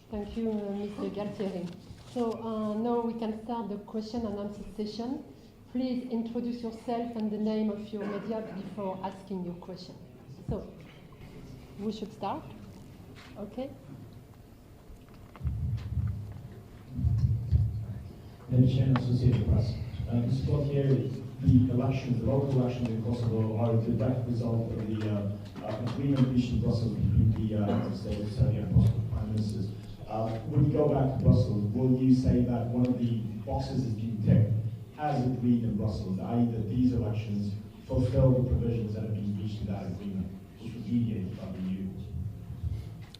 Thank you, Mr. Gualtieri. So now we can start the question and answer session. Please introduce yourself and the name of your media before asking your question. So, we should start. Okay. Chairman, Associated Press. Mr. Gualtieri, the elections, the local elections in Kosovo are a direct result of the agreement reached in Brussels between the United States, Serbia, and Kosovo prime ministers. When you go back to Brussels, will you say that one of the boxes is being ticked as agreed in Brussels, i.e. that these elections fulfill the provisions that have been reached in that agreement, which was mediated by the EU?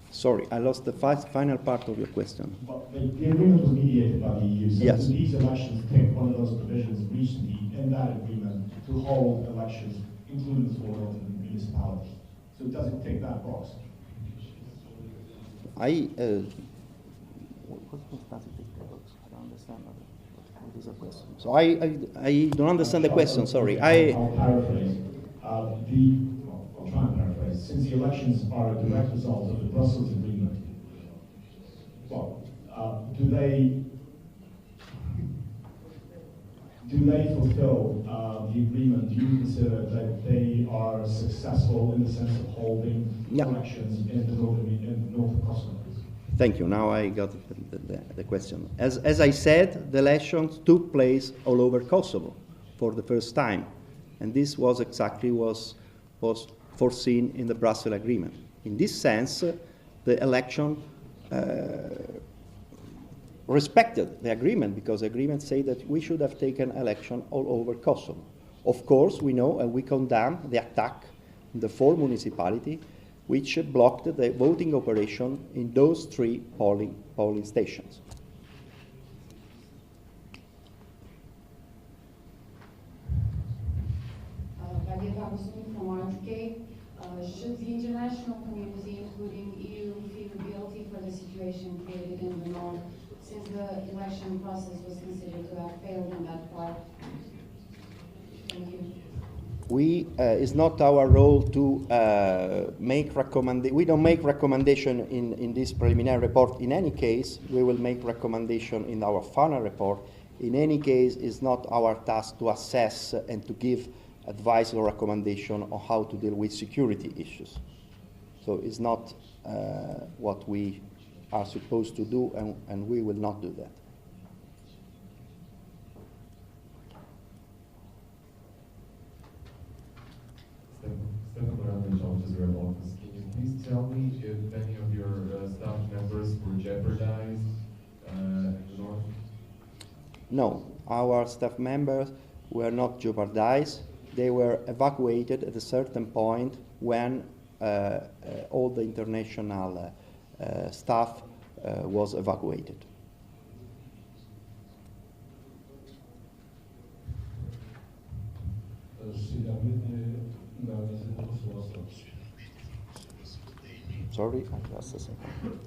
Sorry, I lost the final part of your question. Well, the agreement was mediated by the EU, so yes. do these elections tick one of those provisions reached in that agreement to hold elections, including the 4 northern municipalities? So does it tick that box? I don't understand what is the question. So I don't understand the question, sorry. I'll paraphrase. I'll try and paraphrase. Since the elections are a direct result of the Brussels agreement, well, do they fulfill the agreement? Do you consider that they are successful in the sense of holding elections in the north of Kosovo? Thank you. Now I got the question. As I said, the elections took place all over Kosovo for the first time, and this was exactly was foreseen in the Brussels Agreement. In this sense, the election respected the agreement, because the agreement said that we should have taken election all over Kosovo. Of course, we know and we condemn the attack in the 4 municipalities which blocked the voting operation in those 3 polling stations. From RTK, should the international community, including EU, feel guilty for the situation created in the north, since the election process was considered to have failed in that part? Thank you. It's not our role to make recommendation. We don't make recommendation in this preliminary report. In any case, we will make recommendation in our final report. In any case, it's not our task to assess and to give advice or recommendation on how to deal with security issues. So it's not what we are supposed to do, and we will not do that. Can you please tell me if any of your staff members were jeopardized in the north? No, our staff members were not jeopardized. They were evacuated at a certain point when all the international staff was evacuated. Sorry, I lost a second.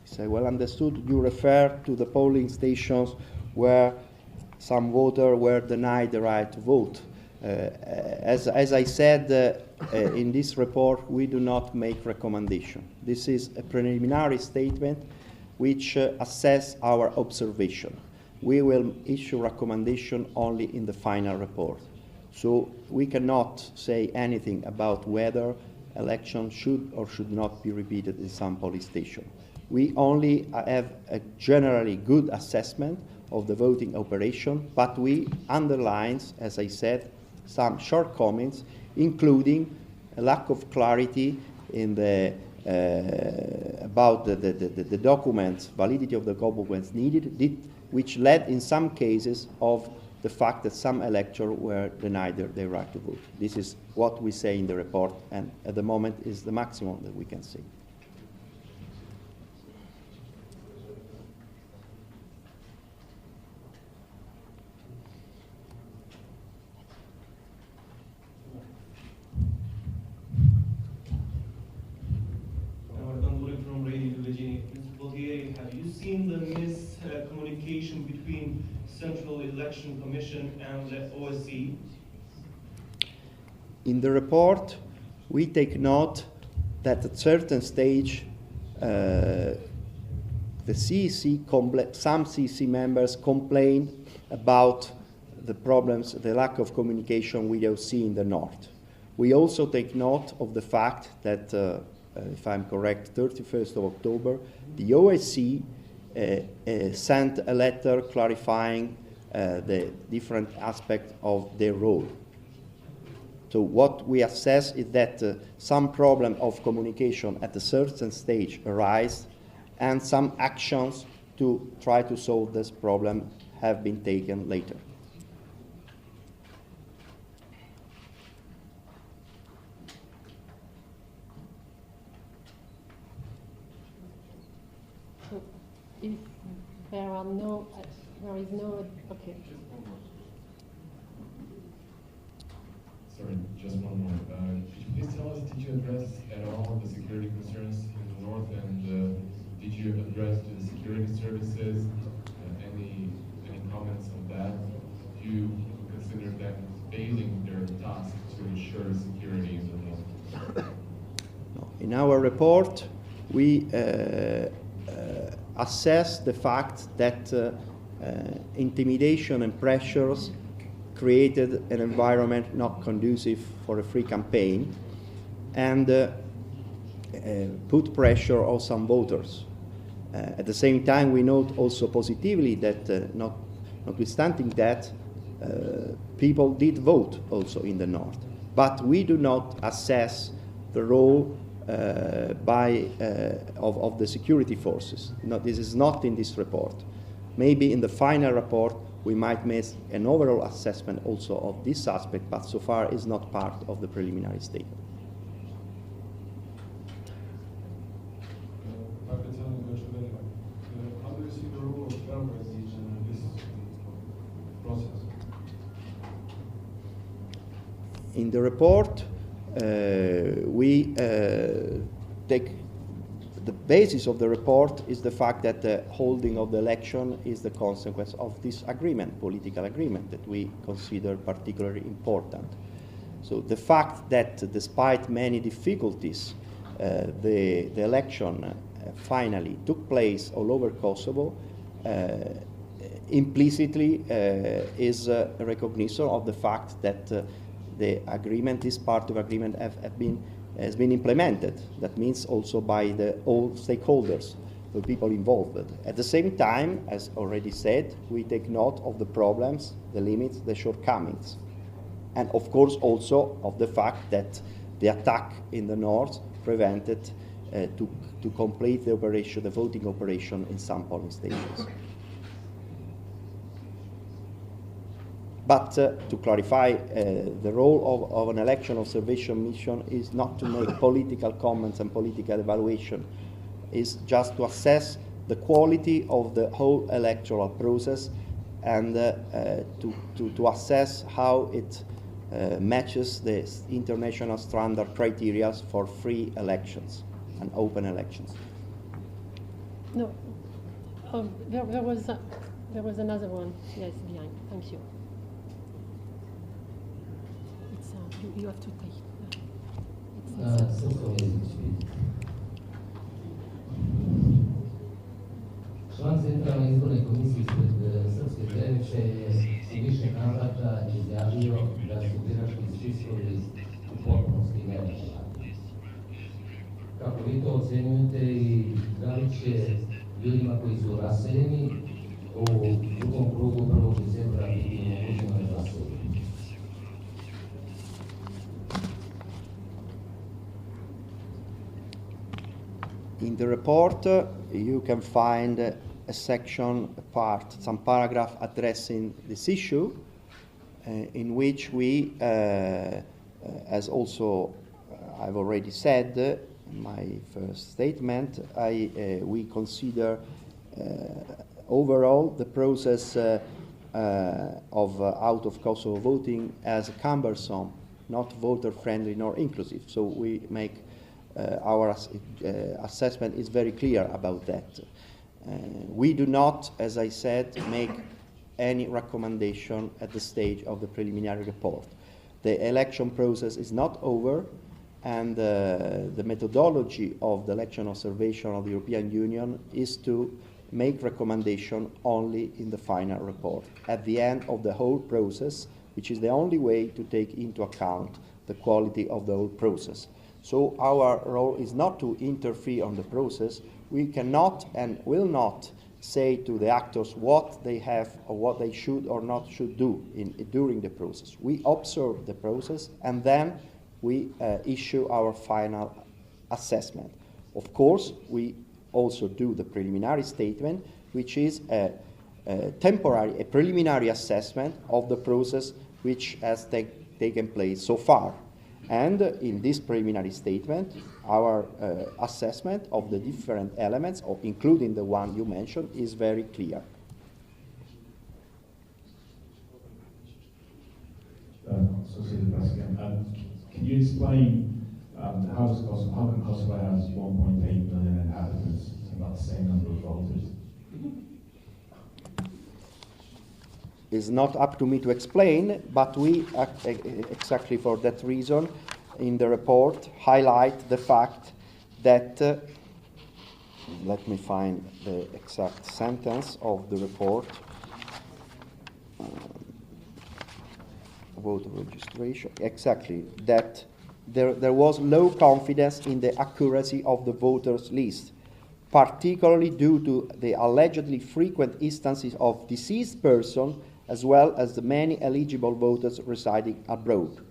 So well understood, you refer to the polling stations where some voters were denied the right to vote. As I said in this report, we do not make recommendation. This is a preliminary statement which assess our observation. We will issue recommendation only in the final report. So we cannot say anything about whether election should or should not be repeated in some polling station. We only have a generally good assessment of the voting operation, but we underline, as I said, some shortcomings, including a lack of clarity in the about the documents, validity of the documents needed, which led in some cases of the fact that some electors were denied their right to vote. This is what we say in the report, and at the moment is the maximum that we can say. From Radio Virginia. Mr. Gualtieri, have you seen the miscommunication between Central Election Commission and the OSCE? In the report, we take note that at a certain stage, the some CEC members complained about the problems, the lack of communication with OSCE in the north. We also take note of the fact that if I'm correct, 31st of October, the OSCE sent a letter clarifying the different aspects of their role. So what we assess is that some problem of communication at a certain stage arise, and some actions to try to solve this problem have been taken later. If there are no, there is no, okay. Sorry, just one more. Could you please tell us, did you address at all the security concerns in the north, and did you address to the security services any comments on that? Do you consider them failing their task to ensure security in the north? No. In our report, we assess the fact that intimidation and pressures created an environment not conducive for a free campaign, and put pressure on some voters. At the same time, we note also positively that notwithstanding that, people did vote also in the north. But we do not assess the role of the security forces. No, this is not in this report. Maybe in the final report we might make an overall assessment also of this aspect, but so far is not part of the preliminary statement. How do you see the role of Belgrade in this process? In the report, we take the basis of the report is the fact that the holding of the election is the consequence of this agreement, political agreement, that we consider particularly important. So the fact that despite many difficulties, the election finally took place all over Kosovo, implicitly is a recognition of the fact that the agreement, this part of agreement, has been implemented. That means also by all stakeholders, the people involved. At the same time, as already said, we take note of the problems, the limits, the shortcomings, and of course also of the fact that the attack in the north prevented to complete the operation, the voting operation in some polling stations. But to clarify, the role of an election observation mission is not to make political comments and political evaluation, is just to assess the quality of the whole electoral process and to assess how it matches the international standard criteria for free elections and open elections. No, there was another one, yes, behind, thank you. You have to take. Član Centralne izborne komisije ispred Srpske zajednice u više navrata izjavio da su birački spiskovi u potpunosti neadekvatni. Kako vi to ocenjujete i da li će ljudima koji su raseljeni u drugom krugu 1. decembra biti omogućeno da glasuju? In the report, you can find a section, a part, some paragraph addressing this issue. in which we, as also I've already said in my first statement, we consider overall the process of out of Kosovo voting as cumbersome, not voter-friendly nor inclusive. So we make our assessment is very clear about that. We do not, as I said, make any recommendation at the stage of the preliminary report. The election process is not over, and the methodology of the election observation of the European Union is to make recommendation only in the final report, at the end of the whole process, which is the only way to take into account the quality of the whole process. So our role is not to interfere on the process. We cannot and will not say to the actors what they have or what they should or not should do during the process. We observe the process and then we issue our final assessment. Of course, we also do the preliminary statement, which is a preliminary assessment of the process which has taken place so far. And in this preliminary statement, our assessment of the different elements, including the one you mentioned, is very clear. Associated Press again. Can you explain how Kosovo has 1.8 million inhabitants and about the same number of voters? It's not up to me to explain, but we, exactly for that reason, in the report, highlight the fact that, let me find the exact sentence of the report, voter registration, exactly, that there was low confidence in the accuracy of the voters' list, particularly due to the allegedly frequent instances of deceased persons as well as the many eligible voters residing abroad.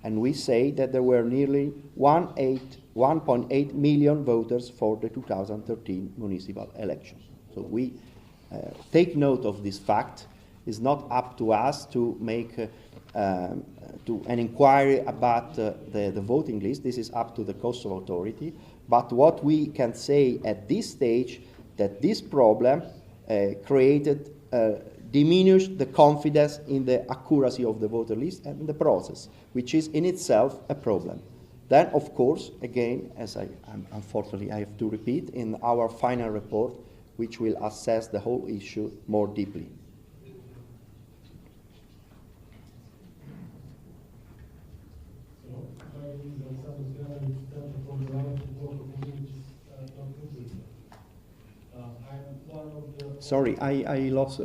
And we say that there were nearly 1.8 million voters for the 2013 municipal election. So we take note of this fact. It's not up to us to make an inquiry about the voting list. This is up to the Kosovo authority. But what we can say at this stage, that this problem diminished the confidence in the accuracy of the voter list and the process, which is in itself a problem. Then, of course, again, as unfortunately I have to repeat, in our final report, which will assess the whole issue more deeply. Sorry, I lost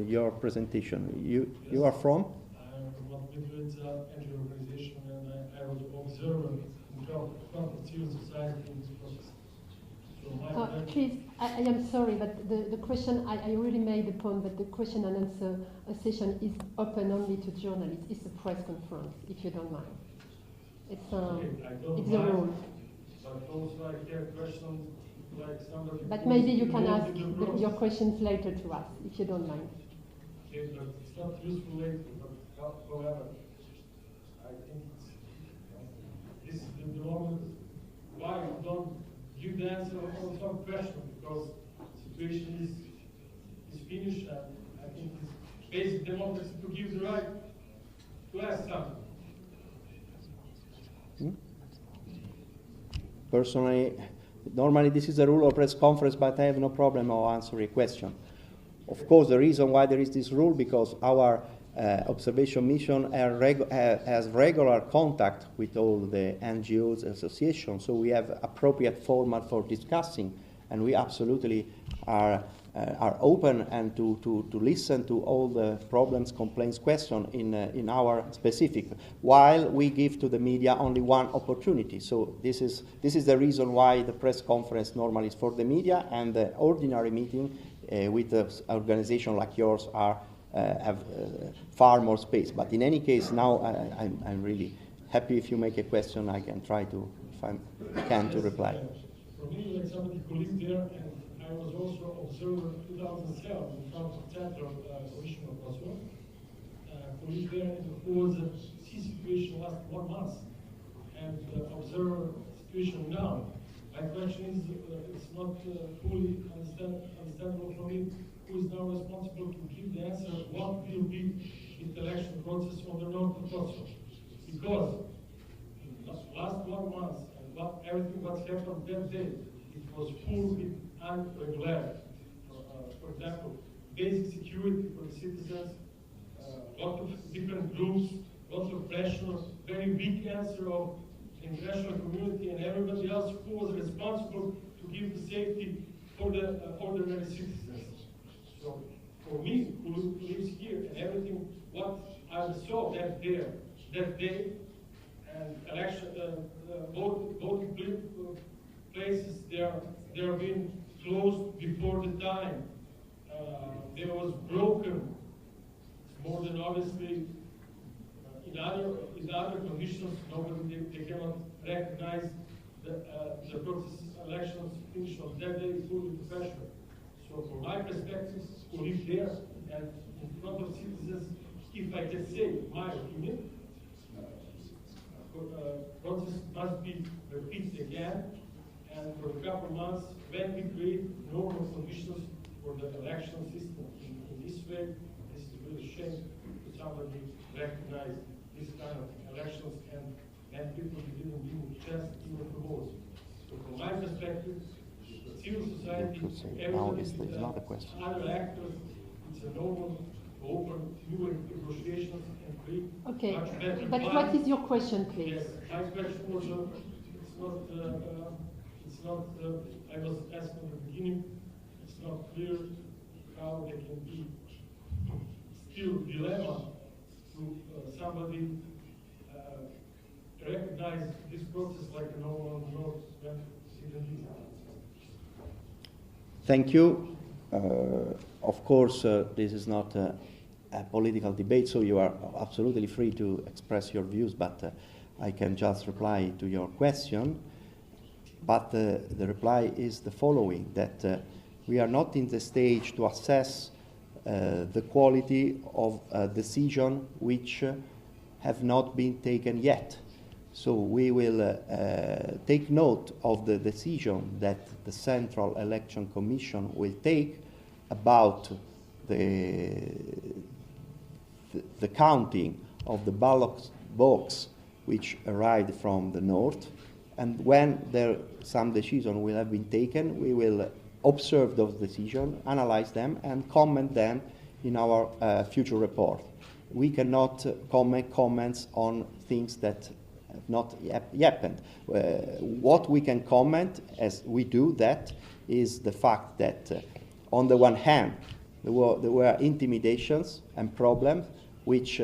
your presentation. You are from? I'm from a NGO organization, and I was an observer in front of civil society in this process. So please, I am sorry, but the question, I already made the point that the question and answer session is open only to journalists. It's a press conference, if you don't mind. It's a rule. But also I have questions. But maybe you can ask your questions later to us, if you don't mind. Okay, but it's not useful later, but however, I think this is the moment why you don't give the answer on some question, because the situation is finished, and I think it's basic democracy to give the right to ask something. Personally, normally this is a rule of press conference, but I have no problem of answering a question. Of course, the reason why there is this rule because our observation mission has regular contact with all the NGOs associations, so we have appropriate format for discussing, and we absolutely are open and to listen to all the problems, complaints, questions in our specific, while we give to the media only one opportunity. So this is the reason why the press conference normally is for the media, and the ordinary meeting with an organization like yours have far more space. But in any case, now I'm really happy if you make a question. I can try to, if I can, to reply. For me, like somebody who lived there, and I was also observer in 2007 in front of Central Commission of Kosovo, police there, and who was see situation last 1 month and observe situation now. My question is, it's not fully understandable for me who is now responsible to give the answer what will be the election process on the North of Kosovo. Because last 1 month, and everything what happened that day, it was full with irregularity. For example, basic security for the citizens, lot of different groups, lots of pressure, very weak answer of the international community and everybody else who was responsible to give the safety for the ordinary citizens. So for me, who lives here and everything, what I saw that day, and election, voting places, they are being closed before the time. There was broken, more than obviously, in other conditions, nobody, they cannot recognize the process elections finished on that day full with pressure. So from my perspective, who live there and in front of citizens, if I can say my opinion, process must be repeated again, and for a couple of months, when we create normal conditions for the election system in this way, this is really a shame to somebody recognize this kind of elections and people didn't give a chance even to vote. So from my perspective, civil society, everyone, other actors, it's a normal open new negotiations and create much better. But what is your question, please? Yes, my question was, I was asked in the beginning, it's not clear how there can be still dilemma to somebody recognize this process like a normal North when citizen. Thank you. Of course, this is not a political debate, so you are absolutely free to express your views, but I can just reply to your question. But the reply is the following, that we are not in the stage to assess the quality of a decision which have not been taken yet. So we will take note of the decision that the Central Election Commission will take about the counting of the ballot box which arrived from the north, and when some decision will have been taken, we will observe those decisions, analyze them, and comment them in our future report. We cannot comments on things that have not happened. What we can comment, as we do that, is the fact that on the one hand, there were intimidations and problems which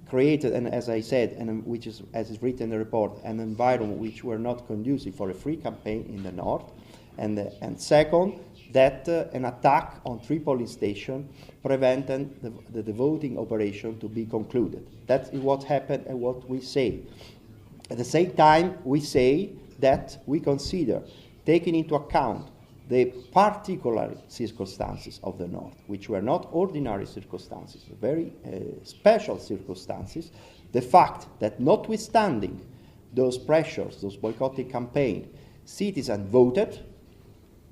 created, and as I said, and which is, as is written in the report, an environment which were not conducive for a free campaign in the north. And second, that an attack on 3 polling stations prevented the voting operation to be concluded. That is what happened and what we say. At the same time, we say that we consider, taking into account the particular circumstances of the North, which were not ordinary circumstances, very special circumstances, the fact that notwithstanding those pressures, those boycotting campaigns, citizens voted.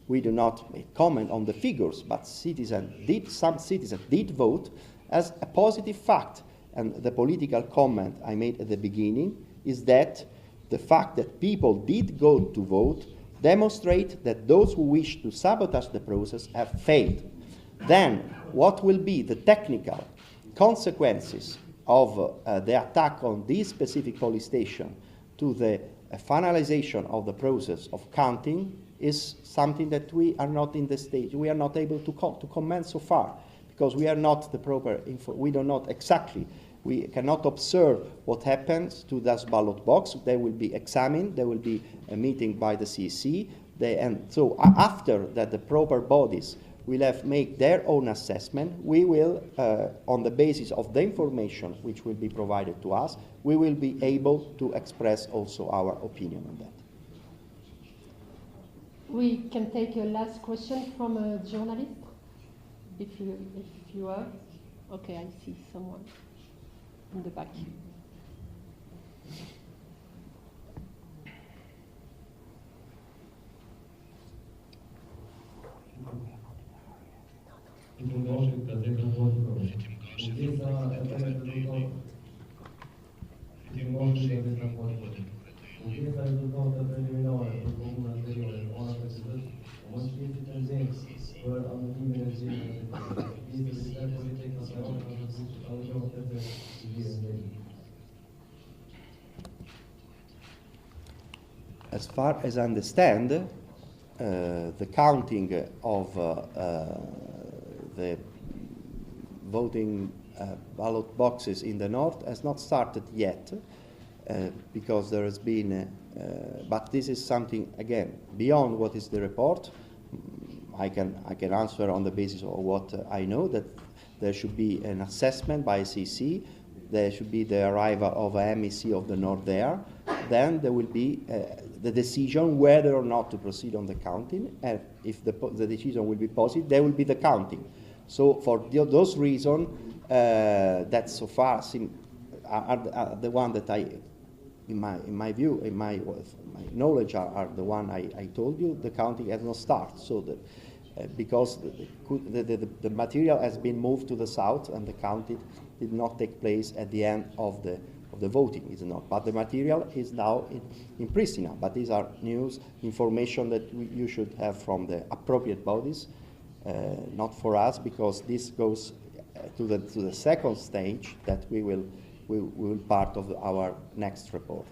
We do not make comment on the figures, but some citizens did vote as a positive fact. And the political comment I made at the beginning is that the fact that people did go to vote demonstrate that those who wish to sabotage the process have failed. Then, what will be the technical consequences of the attack on this specific polling station to the finalization of the process of counting is something that we are not in the stage, we are not able to comment so far, because we are not the proper info, we do not exactly, we cannot observe what happens to this ballot box. They will be examined, there will be a meeting by the CEC, and so after that the proper bodies will have made their own assessment, we will, on the basis of the information which will be provided to us, we will be able to express also our opinion on that. We can take a last question from a journalist, if you are. Okay, I see someone in the back. Chiesa risultata preliminare per comune anteriore, ona precedent, mănștiți tenzeni, fără anumime energie este veritat politic ca să arată ca să ajungem o terță civile în mediu. As far as I understand, the counting of the voting ballot boxes in the north has not started yet, because there has been, but this is something, again, beyond what is the report. I can answer on the basis of what I know, that there should be an assessment by CC, there should be the arrival of a MEC of the north there, then there will be the decision whether or not to proceed on the counting, and if the decision will be positive, there will be the counting. So for those reasons, that so far are the one that in my view, in my knowledge, are the one I told you. The counting has not started, so because the material has been moved to the south and the counting did not take place at the end of the voting, is not. But the material is now in Pristina. But these are news, information that you should have from the appropriate bodies, not for us, because this goes to the second stage that we will part of our next report.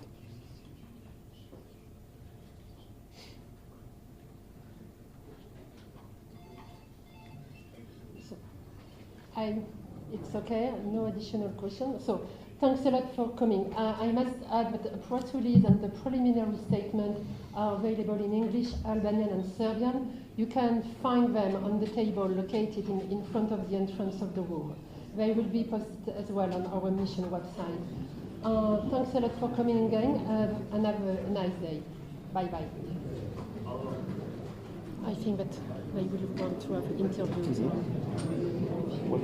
It's okay, no additional question. So thanks a lot for coming. I must add that a press release and the preliminary statement are available in English, Albanian and Serbian. You can find them on the table located in front of the entrance of the room. They will be posted as well on our mission website. Thanks a lot for coming again, and have a nice day. Bye-bye. I think that they will want to have interviews.